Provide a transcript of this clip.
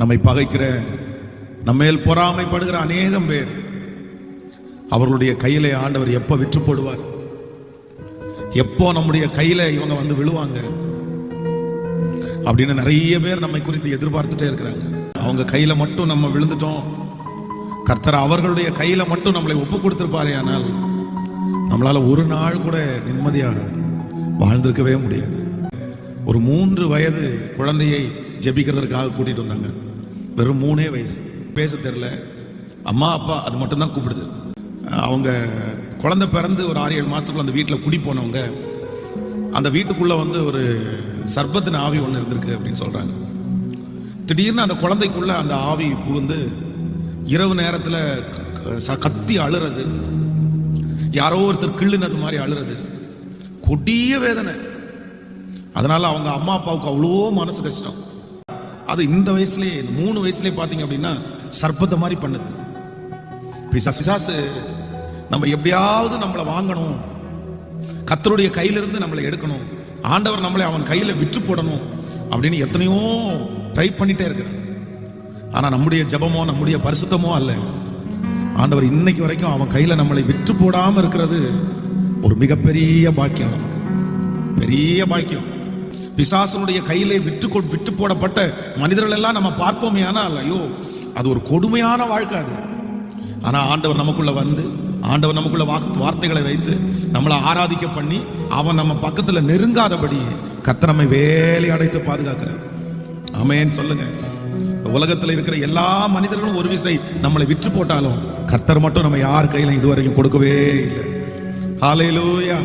நம்மை பகைக்கிற, நம்மேல் பொறாமைப்படுகிற அநேகம் பேர் அவர்களுடைய கையிலே ஆண்டவர் எப்போ விற்று போடுவார், எப்போ நம்முடைய கையில இவங்க வந்து விழுவாங்க அப்படின்னு நிறைய பேர் நம்மை குறித்து எதிர்பார்த்துட்டே இருக்கிறாங்க. அவங்க கையில மட்டும் நம்ம விழுந்துட்டோம், கர்த்தர் அவர்களுடைய கையில மட்டும் நம்மளை ஒப்பு கொடுத்திருப்பாரே, ஆனால் நம்மளால ஒரு நாள் கூட நிம்மதியாக வாழ்ந்திருக்கவே முடியாது. ஒரு 3 வயது குழந்தையை ஜெபிக்கிறதுக்காக கூட்டிட்டு வந்தாங்க. வெறும் 3 வயசு, பேச தெரியல, அம்மா அப்பா அது மட்டும்தான் கூப்பிடுது. அவங்க குழந்தை பிறந்து ஒரு 6-7 மாசத்துக்குள்ள அந்த வீட்டில் குடி போனவங்க, அந்த வீட்டுக்குள்ள வந்து ஒரு சர்பத்தின் ஆவி ஒன்று இருந்திருக்கு அப்படின்னு சொல்றாங்க. திடீர்னு அந்த குழந்தைக்குள்ள அந்த ஆவி புகுந்து இரவு நேரத்தில் கத்தி அழுறது, யாரோ ஒருத்தர் கிள்ளுனது மாதிரி அழுறது, கொடிய வேதனை. அதனால அவங்க அம்மா அப்பாவுக்கு அவ்வளோ மனசு கஷ்டம். அது இந்த வயசுலேயே, 3 வயசுலேயே பார்த்தீங்க அப்படின்னா சர்ப்பத்தை மாதிரி பண்ணுது. பிசாசு நம்ம எப்படியாவது நம்மளை வாங்கணும், கர்த்தருடைய கையிலிருந்து நம்மளை எடுக்கணும், ஆண்டவர் நம்மளை அவன் கையில விற்று போடணும் அப்படின்னு எத்தனையோ ட்ரை பண்ணிட்டே இருக்கிறான். ஆனா நம்முடைய ஜெபமோ நம்முடைய பரிசுத்தமோ அல்ல. ஆண்டவர் இன்னைக்கு வரைக்கும் அவன் கையில நம்மளை விற்று போடாம இருக்கிறது ஒரு மிகப்பெரிய பாக்கியம், நமக்கு பெரிய பாக்கியம். பிசாசனுடைய கையிலே விற்று போடப்பட்ட மனிதர்கள் எல்லாம் நம்ம பார்ப்போமே, ஆனால் ஐயோ அது ஒரு கொடுமையான வாழ்க்கை அது. ஆனா ஆண்டவர் நமக்குள்ள வந்து, ஆண்டவர் நமக்குள்ள வார்த்தைகளை வைத்து நம்மளை ஆராதிக்க பண்ணி அவன் நம்ம பக்கத்துல நெருங்காதபடி கர்த்தர் நம்மை வேலை அடைத்து பாதுகாக்கிறார். ஆமென் சொல்லுங்க. உலகத்தில் இருக்கிற எல்லா மனிதர்களும் ஒரு விசை நம்மளை விற்று போட்டாலும் கர்த்தர் மட்டும் நம்ம யார் கையில இதுவரைக்கும் கொடுக்கவே இல்லை. ஹல்லேலூயா.